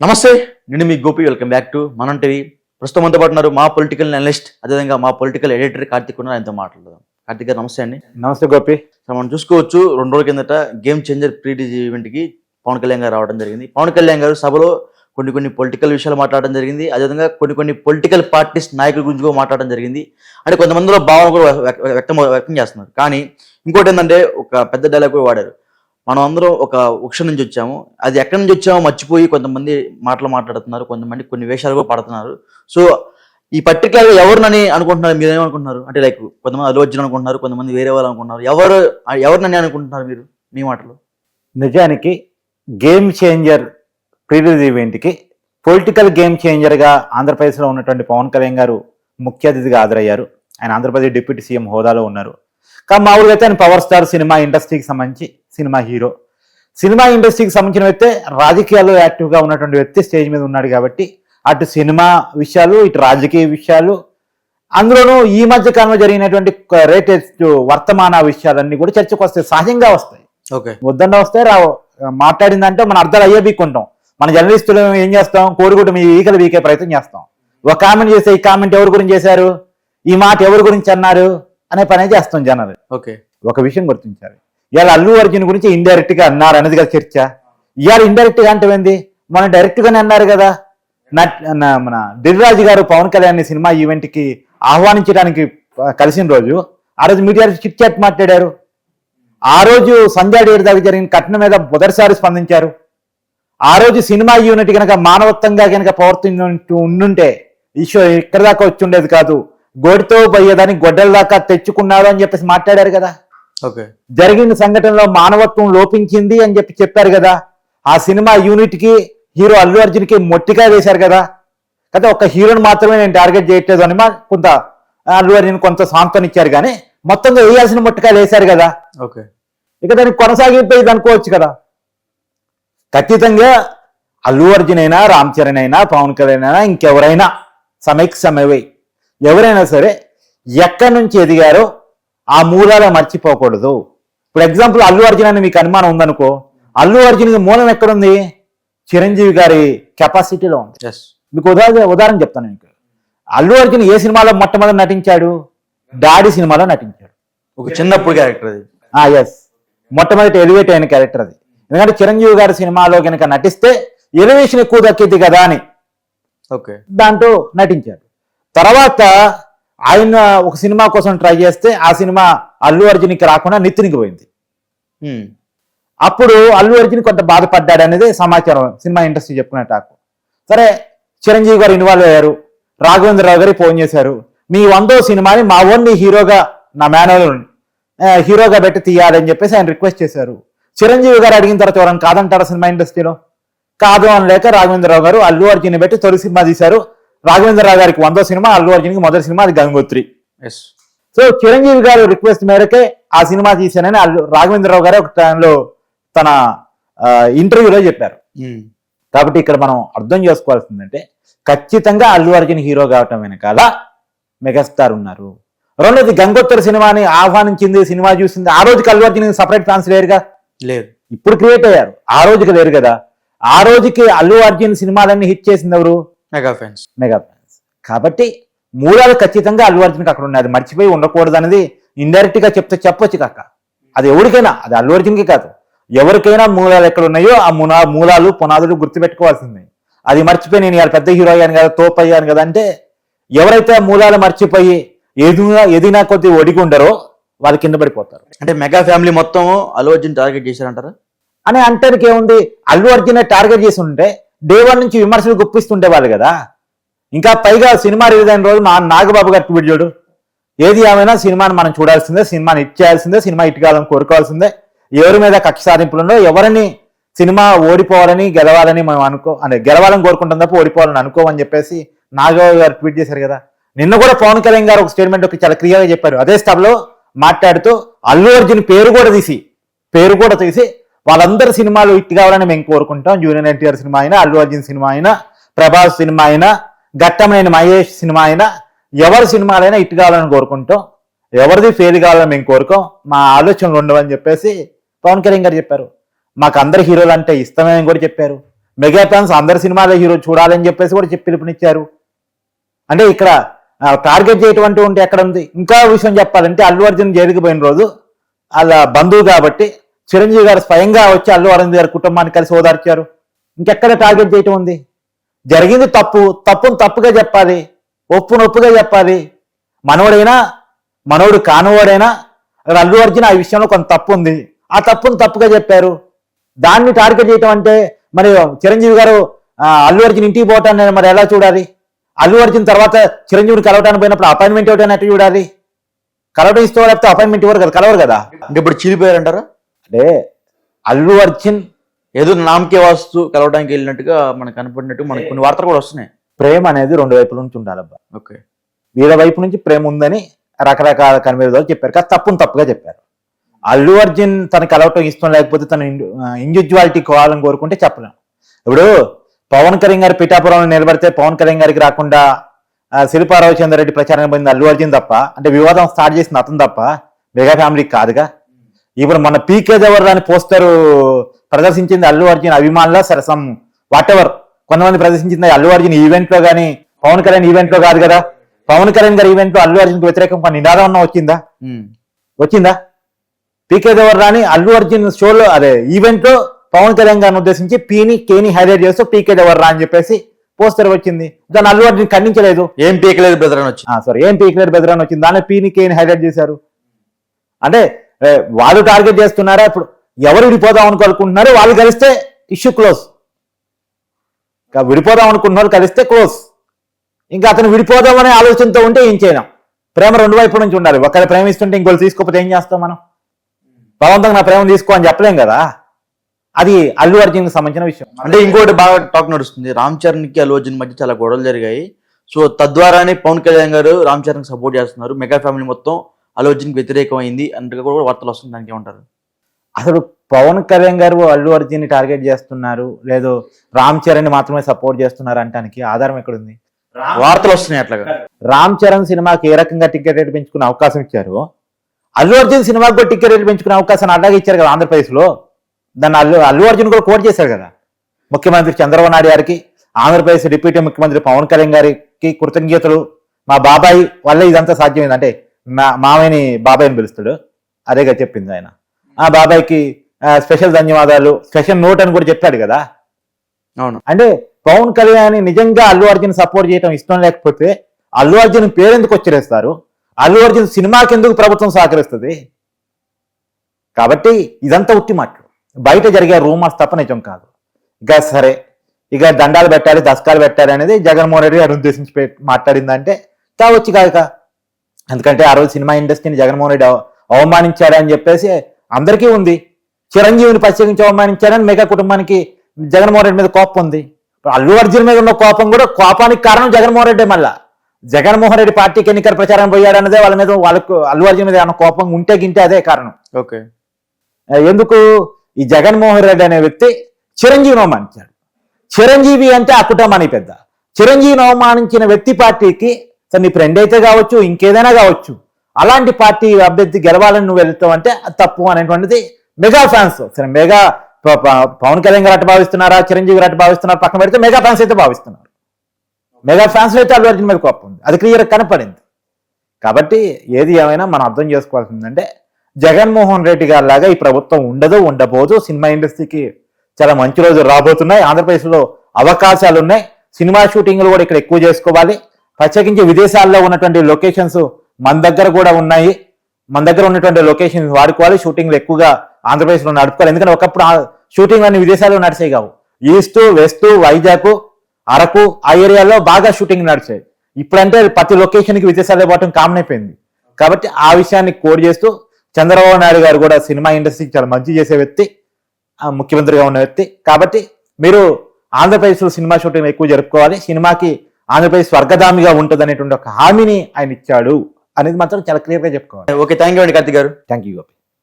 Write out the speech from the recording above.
నమస్తే, నేను మీ Gopi. Welcome back to మనం టీవీ. ప్రస్తుతం మనతో పాటు ఉన్నారు మా పొలిటికల్ అనలిస్ట్, అదేవిధంగా మా పొలిటికల్ ఎడిటర్ కార్తిక్ ఉన్నారు. ఆయనతో మాట్లాడదాం. కార్తిక్ గారు నమస్తే అండి. నమస్తే గోపి. మనం చూసుకోవచ్చు, 2 రోజుల కిందట గేమ్ చేంజర్ ప్రీ-రిలీజ్ ఈవెంట్కి పవన్ కళ్యాణ్ గారు రావడం జరిగింది. పవన్ కళ్యాణ్ గారు సభలో కొన్ని పొలిటికల్ విషయాలు మాట్లాడడం జరిగింది. అదేవిధంగా కొన్ని పొలిటికల్ పార్టీస్ నాయకుల గురించి కూడా మాట్లాడడం జరిగింది. అంటే కొంతమందిలో భావన కూడా వ్యక్తం చేస్తున్నారు. కానీ ఇంకోటి ఏంటంటే, ఒక పెద్ద డైలాగ్ కూడా వాడారు. మనం అందరం ఒక వృక్షం నుంచి వచ్చాము, అది ఎక్కడి నుంచి వచ్చామో మర్చిపోయి కొంతమంది మాటలు మాట్లాడుతున్నారు, కొంతమంది కొన్ని వేషాలు కూడా పడుతున్నారు. సో ఈ పర్టికులర్గా ఎవరినని అనుకుంటున్నారు? మీరు ఏమనుకుంటున్నారు? అంటే లైక్ కొంతమంది అల్లు అర్జున్ అనుకుంటున్నారు, కొంతమంది వేరే వాళ్ళు అనుకుంటున్నారు. ఎవరినని అనుకుంటున్నారు మీరు, మీ మాటలు? నిజానికి గేమ్ చేంజర్ ప్రీ రిలీజ్ ఈవెంట్కి పొలిటికల్ గేమ్ చేంజర్గా ఆంధ్రప్రదేశ్లో ఉన్నటువంటి పవన్ కళ్యాణ్ గారు ముఖ్య అతిథిగా హాజరయ్యారు. ఆయన ఆంధ్రప్రదేశ్ డిప్యూటీ సీఎం హోదాలో ఉన్నారు. కానీ మామూలుగా అయితే ఆయన పవర్ స్టార్, సినిమా ఇండస్ట్రీకి సంబంధించి సినిమా హీరో. సినిమా ఇండస్ట్రీకి సంబంధించిన వ్యక్తి, రాజకీయాల్లో యాక్టివ్గా ఉన్నటువంటి వ్యక్తి స్టేజ్ మీద ఉన్నాడు కాబట్టి అటు సినిమా విషయాలు, ఇటు రాజకీయ విషయాలు, అందులోనూ ఈ మధ్య కాలంలో జరిగినటువంటి లేటెస్ట్ వర్తమాన విషయాలన్నీ కూడా చర్చకు వస్తాయి, సహజంగా వస్తాయి. ఓకే, వద్దండా వస్తాయి, రావు. మాట్లాడిందంటే మన అర్థాలు అయ్యే బీక్కుంటాం. మన జర్నలిస్టులు ఏం చేస్తాం? కోడిగుడ్డు మీ ఈకలు వీకే ప్రయత్నం చేస్తాం. ఒక కామెంట్ చేస్తే ఈ కామెంట్ ఎవరి గురించి చేశారు, ఈ మాట ఎవరి గురించి అన్నారు అనే పనే చేస్తాం జనాలు. ఓకే, ఒక విషయం గుర్తించాలి. ఇవాళ అల్లు అర్జున్ గురించి ఇండైరెక్ట్ గా అన్నారు అనేది కదా చర్చ. ఇవాళ ఇండైరెక్ట్ గా అంటే ఏంది, మన డైరెక్ట్ గానే అన్నారు కదా. మన దిల్రాజు గారు పవన్ కళ్యాణ్ సినిమా ఈవెంట్ కి ఆహ్వానించడానికి కలిసిన రోజు, ఆ రోజు మీడియా చిట్ చాట్ మాట్లాడారు. ఆ రోజు సంజయ్ డేర్ దగ్గర జరిగిన ఘటన మీద మొదటిసారి స్పందించారు. ఆ రోజు సినిమా యూనిట్ కనుక మానవత్వంగా కనుక ఉండుంటే ఈశ్వ ఇక్కడ దాకా వచ్చి ఉండేది కాదు, గోడితో పోయేదాన్ని గొడ్డల దాకా తెచ్చుకున్నారు అని చెప్పేసి మాట్లాడారు కదా. ఓకే, జరిగిన సంఘటనలో మానవత్వం లోపించింది అని చెప్పారు కదా. ఆ సినిమా యూనిట్ కి, హీరో అల్లు అర్జున్ కి మొట్టిగా వేశారు కదా. కదా ఒక హీరోని మాత్రమే నేను టార్గెట్ చేయట్లేదు అని కొంత అల్లు అర్జున్ కొంత సాంత్వన ఇచ్చారు, కానీ మొత్తంగా వేయాల్సిన మొట్టికాయలు వేశారు కదా. ఓకే, ఇక దానికి కొనసాగిపోయి అనుకోవచ్చు కదా. ఖచ్చితంగా అల్లు అర్జున్ అయినా, రామ్ చరణ్ అయినా, పవన్ కళ్యాణ్ అయినా, ఇంకెవరైనా సమయవై ఎవరైనా సరే ఎక్కడి నుంచి ఎదిగారో ఆ మూలాలు మర్చిపోకూడదు. ఇప్పుడు ఎగ్జాంపుల్ అల్లు అర్జున్ అని మీకు అనుమానం ఉందనుకో, అల్లు అర్జున్కి మూలం ఎక్కడుంది? చిరంజీవి గారి కెపాసిటీలో ఉంది. మీకు ఉదాహరణ చెప్తాను. మీకు అల్లు అర్జున్ ఏ సినిమాలో మొట్టమొదటి నటించాడు? డాడీ సినిమాలో నటించాడు. ఒక చిన్నప్పుడు క్యారెక్టర్ అది. ఎస్, మొట్టమొదటి ఎలివేట్ అయిన క్యారెక్టర్ అది. ఎందుకంటే చిరంజీవి గారి సినిమాలో కనుక నటిస్తే ఎలివేషన్ ఎక్కువ దక్కింది కదా అని ఓకే దాంట్లో నటించాడు. తర్వాత ఆయన ఒక సినిమా కోసం ట్రై చేస్తే ఆ సినిమా అల్లు అర్జున్కి రాకుండా నితిన్కి పోయింది. అప్పుడు అల్లు అర్జున్ కొంత బాధపడ్డాడు అనేది సమాచారం, సినిమా ఇండస్ట్రీ చెప్పుకునే టాక్. సరే, చిరంజీవి గారు ఇన్వాల్వ్ అయ్యారు. రాఘవేంద్రరావు గారికి ఫోన్ చేశారు, మీ 100వ సినిమాని మా ఓన్లీ హీరోగా, నా మేనల్ హీరోగా పెట్టి తీయాలని చెప్పేసి ఆయన రిక్వెస్ట్ చేశారు. చిరంజీవి గారు అడిగిన తర్వాత ఎవరైనా కాదంటారా సినిమా ఇండస్ట్రీలో? కాదు అనలేక రాఘవేంద్రరావు గారు అల్లు అర్జున్ పెట్టి తొలి సినిమా తీశారు. రాఘవేంద్రరావు గారికి 100వ సినిమా, అల్లు అర్జున్కి మొదటి సినిమా, అది గంగోత్రి. సో చిరంజీవి గారు రిక్వెస్ట్ మేరకే ఆ సినిమా తీశానని రాఘవేంద్రరావు గారు ఒక టైంలో తన ఇంటర్వ్యూలో చెప్పారు. కాబట్టి ఇక్కడ మనం అర్థం చేసుకోవాల్సిందంటే, ఖచ్చితంగా అల్లు అర్జున్ హీరో కావటం వెనకాల మెగాస్టార్ ఉన్నారు. రెండోది, గంగోత్రి సినిమాని ఆహ్వానించింది, సినిమా చూసింది. ఆ రోజుకి అల్లు అర్జున్ సపరేట్ ఫ్యాన్స్ లేరుగా, లేదు, ఇప్పుడు క్రియేట్ అయ్యారు. ఆ రోజుకి లేరు కదా. ఆ రోజుకి అల్లు అర్జున్ సినిమాలన్నీ హిట్ చేసింది ఎవరు? Mega fans. కాబట్టి మూలాలు ఖచ్చితంగా అల్లు అర్జున్కి అక్కడ ఉన్నాయి. అది మర్చిపోయి ఉండకూడదు అనేది ఇండైరెక్ట్ గా చెప్పొచ్చు కాక, అది ఎవరికైనా, అది అల్లు అర్జున్కి కాదు, ఎవరికైనా మూలాలు ఎక్కడ ఉన్నాయో ఆ మూలాలు పునాదులు గుర్తుపెట్టుకోవాల్సిందే. అది మర్చిపోయి నేను ఇవాళ పెద్ద హీరో అయ్యాను కదా, తోపు అయ్యాను కదా అంటే, ఎవరైతే ఆ మూలాలు మర్చిపోయి ఎదినా కొద్ది ఒడిగి ఉండరో వాళ్ళు కింద పడిపోతారు. అంటే మెగా ఫ్యామిలీ మొత్తం అల్లు అర్జున్ టార్గెట్ చేశారంటారా? అని అంటానికి ఏముంది, అల్లు అర్జున్ టార్గెట్ చేసి ఉంటే డే 1 నుంచి విమర్శలు గుప్పిస్తుండే వాళ్ళు కదా. ఇంకా పైగా సినిమా రిలీజ్ అయిన రోజు మా నాగబాబు గారికి వీడియోడు, ఏది ఏమైనా సినిమాని మనం చూడాల్సిందే, సినిమాని హిట్ చేయాల్సిందే, సినిమా హిట్ కావాలని కోరుకోవాల్సిందే, ఎవరి మీద కక్ష సాధింపులుండో, ఎవరిని సినిమా ఓడిపోవాలని గెలవాలని మనం గెలవాలని కోరుకుంటాం తప్ప ఓడిపోవాలని అనుకోమని చెప్పేసి నాగబాబు గారు ట్వీట్ చేశారు కదా. నిన్న కూడా పవన్ కళ్యాణ్ గారు ఒక స్టేట్మెంట్ చాలా క్లియర్గా చెప్పారు. అదే స్టబ్లో మాట్లాడుతూ అల్లు అర్జున్ పేరు కూడా తీసి వాళ్ళందరి సినిమాలు హిట్ కావాలని మేము కోరుకుంటాం. జూనియర్ ఎన్టీఆర్ సినిమా అయినా, అల్లు అర్జున్ సినిమా అయినా, ప్రభాస్ సినిమా అయినా, ఘట్టమైన మహేష్ సినిమా అయినా, ఎవరి సినిమాలైనా హిట్ కావాలని కోరుకుంటాం, ఎవరిది ఫెయిల్ కావాలని మేము కోరుకోం, మా ఆలోచనలు ఉండవని చెప్పేసి పవన్ కళ్యాణ్ గారు చెప్పారు. మాకు అందరు హీరోలు అంటే ఇష్టమని కూడా చెప్పారు. మెగా ఫ్యాన్స్ అందరి సినిమాలో హీరో చూడాలని చెప్పేసి కూడా పిలుపునిచ్చారు. అంటే ఇక్కడ టార్గెట్ చేయటువంటి ఉంటే ఎక్కడ ఉంది? ఇంకా విషయం చెప్పాలంటే అల్లు అర్జున్ జైలుకి పోయిన రోజు వాళ్ళ బంధువు కాబట్టి చిరంజీవి గారు స్వయంగా వచ్చి అల్లు అరవింద్ గారి కుటుంబాన్ని కలిసి ఓదార్చారు. ఇంకెక్కడ టార్గెట్ చేయటం ఉంది? జరిగింది తప్పును తప్పుగా చెప్పాలి, ఒప్పుగా చెప్పాలి. మనోడు కానివాడైనా అల్లు అర్జున్ ఆ విషయంలో కొంత తప్పు ఉంది, ఆ తప్పును తప్పుగా చెప్పారు. దాన్ని టార్గెట్ చేయటం అంటే మరి చిరంజీవి గారు అల్లు అర్జున్ ఇంటికి పోవటాన్ని మరి ఎలా చూడాలి? అల్లు అర్జున్ తర్వాత చిరంజీవిని కలవటానికి పోయినప్పుడు అపాయింట్మెంట్ ఇవ్వటాన్ని ఎట్లా చూడాలి? కలవటం ఇస్తూ లేకపోతే అపాయింట్మెంట్ ఇవ్వరు కదా, కలవరు కదా. ఇంకా ఇప్పుడు చీలిపోయారంటారా? అంటే అల్లు అర్జున్ ఏదో నామకే వాస్తు కలవడానికి వెళ్ళినట్టుగా మనకు కనపడినట్టు మనకు కొన్ని వార్తలు కూడా వస్తున్నాయి. ప్రేమ అనేది రెండు వైపుల నుంచి ఉండాలబ్బా. ఓకే, వీళ్ళ వైపు నుంచి ప్రేమ ఉందని రకరకాల కనివేదాలు చెప్పారు కదా, తప్పుగా చెప్పారు. అల్లు అర్జున్ తన కలవటం ఇష్టం లేకపోతే తన ఇండివిజువాలిటీ కావాలని కోరుకుంటే చెప్పలేం. ఇప్పుడు పవన్ కళ్యాణ్ గారు పిఠాపురంలో నిలబడితే పవన్ కళ్యాణ్ గారికి రాకుండా శిల్పా రవిచంద్ర రెడ్డి ప్రచారం పోయింది అల్లు అర్జున్ తప్ప, అంటే వివాదం స్టార్ట్ చేసిన అతను తప్ప మెగా ఫ్యామిలీకి కాదుగా. ఇప్పుడు మన పీకే దేవర్ అని పోస్టర్ ప్రదర్శించింది అల్లు అర్జున్ అభిమానుల సరసం వాట్ ఎవర్ కొంతమంది ప్రదర్శించింది అల్లు అర్జున్ ఈవెంట్ లో కానీ పవన్ కళ్యాణ్ ఈవెంట్ లో కాదు కదా. పవన్ కళ్యాణ్ గారి ఈవెంట్ లో అల్లు అర్జున్ వ్యతిరేకం కొన్ని నినాదం అన్న వచ్చిందా? పీకే దేవర్ రాని అల్లు అర్జున్ షోలో అదే ఈవెంట్ లో పవన్ కళ్యాణ్ గారిని ఉద్దేశించి కేని హైలైట్ చేస్తూ పీకే దేవర్ రా అని చెప్పేసి పోస్టర్ వచ్చింది. దాన్ని అల్లు అర్జున్ ఖండించలేదు. ఏం పీకలేదు బ్రదర్ అని వచ్చింది. ఏం పీకలేదు బ్రదర్ అని వచ్చింది. దాన్ని కేని హైలైట్ చేశారు. అంటే వాళ్ళు టార్గెట్ చేస్తున్నారా? ఇప్పుడు ఎవరు విడిపోదాం అనుకుంటున్నారు? వాళ్ళు కలిస్తే ఇష్యూ క్లోజ్. విడిపోదాం అనుకుంటున్న వాళ్ళు కలిస్తే క్లోజ్. ఇంకా అతను విడిపోదామనే ఆలోచనతో ఉంటే ఏం చేయలేం. ప్రేమ రెండు వైపు నుంచి ఉండాలి. ఒకరు ప్రేమిస్తుంటే ఇంకోళ్ళు తీసుకోకపోతే ఏం చేస్తాం మనం? బలవంతంగా నా ప్రేమ తీసుకో అని చెప్పలేం కదా. అది అల్లు అర్జున్కి సంబంధించిన విషయం. అంటే ఇంకోటి బాగా టాక్ నడుస్తుంది, రామ్ చరణ్ కి అల్లు అర్జున్ మధ్య చాలా గొడవలు జరిగాయి. సో తద్వారానే పవన్ కళ్యాణ్ గారు రామ్ చరణ్ సపోర్ట్ చేస్తున్నారు, మెగా ఫ్యామిలీ మొత్తం అల్లు అర్జున్ కి వ్యతిరేకమైంది అన్నట్టుగా కూడా వార్తలు వస్తుంది. దానికి ఏమంటారు? అసలు పవన్ కళ్యాణ్ గారు అల్లు అర్జున్ ని టార్గెట్ చేస్తున్నారు, లేదు రామ్ చరణ్ మాత్రమే సపోర్ట్ చేస్తున్నారు అంటానికి ఆధారం ఎక్కడుంది? వార్తలు వస్తున్నాయి అట్లాగా. రామ్ చరణ్ సినిమాకి ఏ రకంగా టికెట్ రేట్ పెంచుకునే అవకాశం ఇచ్చారు, అల్లు అర్జున్ సినిమాకి కూడా టికెట్ రేట్ పెంచుకునే అవకాశాన్ని అలాగే ఇచ్చారు కదా ఆంధ్రప్రదేశ్ లో. దాన్ని అల్లు అర్జున్ కూడా కోట్ చేశారు కదా. ముఖ్యమంత్రి చంద్రబాబు నాయుడు గారికి, ఆంధ్రప్రదేశ్ డిప్యూటీ ముఖ్యమంత్రి పవన్ కళ్యాణ్ గారికి కృతజ్ఞతలు, మా బాబాయ్ వల్ల ఇదంతా సాధ్యమైంది. అంటే మామయ్యని బాబాయ్ అని పిలుస్తాడు, అదేగా చెప్పింది ఆయన. ఆ బాబాయ్కి స్పెషల్ ధన్యవాదాలు, స్పెషల్ నోట్ అని కూడా చెప్పాడు కదా. అవును. అంటే పవన్ కళ్యాణ్ నిజంగా అల్లు అర్జున్ సపోర్ట్ చేయడం ఇష్టం లేకపోతే అల్లు అర్జున్ పేరెందుకు వచ్చేస్తారు? అల్లు అర్జున్ సినిమాకి ఎందుకు ప్రభుత్వం సహకరిస్తుంది? కాబట్టి ఇదంతా ఉత్తి మాటలు, బయట జరిగే రూమర్స్ తప్ప నిజం కాదు. ఇక సరే, ఇక దండాలు పెట్టాలి, దశకాలు పెట్టాలి అనేది జగన్మోహన్ రెడ్డి గారు ఉద్దేశించి మాట్లాడిందంటే కావచ్చు కాక. ఎందుకంటే ఆ రోజు సినిమా ఇండస్ట్రీని జగన్మోహన్ రెడ్డి అవమానించాడని చెప్పేసి అందరికీ ఉంది. చిరంజీవిని ప్రత్యేకించి అవమానించాడని మెగా కుటుంబానికి జగన్మోహన్ రెడ్డి మీద కోపం ఉంది. అల్లు అర్జున్ మీద ఉన్న కోపం కూడా, కోపానికి కారణం జగన్మోహన్ రెడ్డి. మళ్ళా జగన్మోహన్ రెడ్డి పార్టీకి ఎన్నికల ప్రచారం పోయాడు అన్నదే వాళ్ళకు అల్లు అర్జున్ మీద ఏమైనా కోపం ఉంటే గింటే అదే కారణం. ఓకే, ఎందుకు? ఈ జగన్మోహన్ రెడ్డి అనే వ్యక్తి చిరంజీవిని అవమానించాడు. చిరంజీవి అంటే ఆ కుటుంబానికి పెద్ద. చిరంజీవిని అవమానించిన వ్యక్తి పార్టీకి నీ ఫ్రెండ్ అయితే కావచ్చు, ఇంకేదైనా కావచ్చు, అలాంటి పార్టీ అభ్యర్థి గెలవాలని నువ్వు వెళ్తావు అంటే తప్పు అనేటువంటిది మెగా ఫ్యాన్స్. సరే, మెగా పవన్ కళ్యాణ్ గారు అట్టు భావిస్తున్నారా, చిరంజీవి గారు అట్టు భావిస్తున్నారు పక్కన పెడితే మెగా ఫ్యాన్స్ అయితే భావిస్తున్నారు. మెగా ఫ్యాన్స్ అయితే అల్లు అర్జున్ మీద కోపం ఉంది, అది క్లియర్ కనపడింది. కాబట్టి ఏది ఏమైనా మనం అర్థం చేసుకోవాల్సిందంటే జగన్మోహన్ రెడ్డి గారి లాగా ఈ ప్రభుత్వం ఉండబోదు. సినిమా ఇండస్ట్రీకి చాలా మంచి రోజులు రాబోతున్నాయి. ఆంధ్రప్రదేశ్లో అవకాశాలు ఉన్నాయి. సినిమా షూటింగ్లు కూడా ఇక్కడ ఎక్కువ చేసుకోవాలి. ప్రత్యేకించి విదేశాల్లో ఉన్నటువంటి లొకేషన్స్ మన దగ్గర కూడా ఉన్నాయి. మన దగ్గర ఉన్నటువంటి లొకేషన్స్ వాడుకోవాలి. షూటింగ్లు ఎక్కువగా ఆంధ్రప్రదేశ్లో నడుపుకోవాలి. ఎందుకంటే ఒకప్పుడు షూటింగ్ అన్ని విదేశాల్లో నడిచాయి కావు. ఈస్ట్, వెస్ట్, వైజాగ్, అరకు ఆ ఏరియాలో బాగా షూటింగ్ నడిచాయి. ఇప్పుడంటే ప్రతి లొకేషన్కి విదేశాల్లో పోవటం కామన్ అయిపోయింది. కాబట్టి ఆ విషయాన్ని కోడ్ చేస్తూ చంద్రబాబు నాయుడు గారు కూడా సినిమా ఇండస్ట్రీకి చాలా మంచి చేసే వ్యక్తి, ముఖ్యమంత్రిగా ఉన్న వ్యక్తి. కాబట్టి మీరు ఆంధ్రప్రదేశ్లో సినిమా షూటింగ్ ఎక్కువ జరుపుకోవాలి. సినిమాకి ఆంధ్రప్రదేశ్ స్వర్గధామిగా ఉంటుంది అనేటువంటి ఒక హామీని ఆయన ఇచ్చాడు అనేది మాత్రం చాలా క్లియర్గా చెప్పుకోవాలి. ఓకే, థ్యాంక్ యూ అండి కార్తీక్ గారు. Thank you.